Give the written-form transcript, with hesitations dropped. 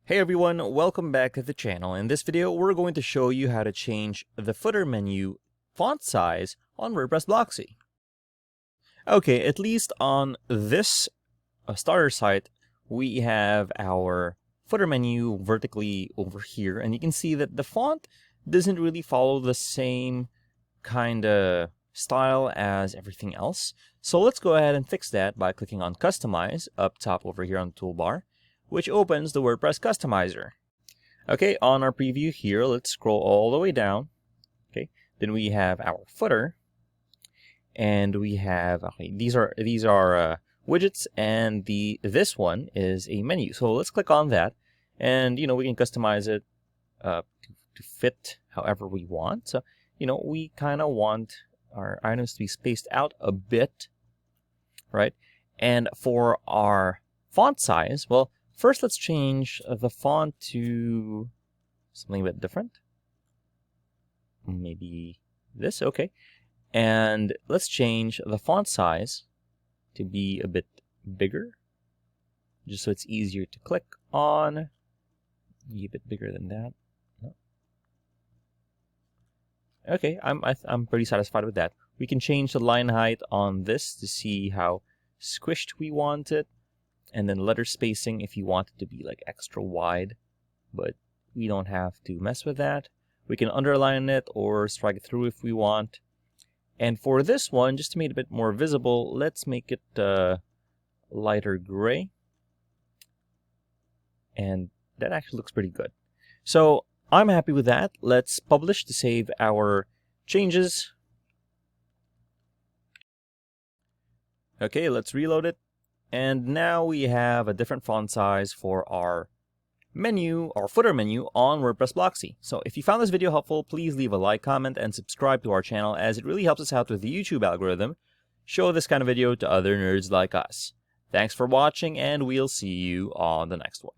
Hey everyone, welcome back to the channel. In this video, we're going to show you how to change the footer menu font size on WordPress Blocksy. Okay, at least on this starter site, we have our footer menu vertically over here, and you can see that the font doesn't really follow the same kind of style as everything else. So let's go ahead and fix that by clicking on Customize up top over here on the toolbar, which opens the WordPress customizer. Okay, on our preview here, let's scroll all the way down. Okay, then we have our footer, and we have these are widgets, and this one is a menu. So let's click on that, and we can customize it to fit however we want. So we kind of want our items to be spaced out a bit, right? And for our font size, well, first, let's change the font to something a bit different. Maybe this, okay. And let's change the font size to be a bit bigger, just so it's easier to click on. Maybe a bit bigger than that. No. Okay, I'm pretty satisfied with that. We can change the line height on this to see how squished we want it. And then letter spacing if you want it to be like extra wide, but we don't have to mess with that. We can underline it or strike it through if we want. And for this one, just to make it a bit more visible, let's make it lighter gray. And that actually looks pretty good. So I'm happy with that. Let's publish to save our changes. Okay, let's reload it. And now we have a different font size for our menu, our footer menu on WordPress Blocksy. So if you found this video helpful, please leave a like, comment, and subscribe to our channel, as it really helps us out with the YouTube algorithm. Show this kind of video to other nerds like us. Thanks for watching, and we'll see you on the next one.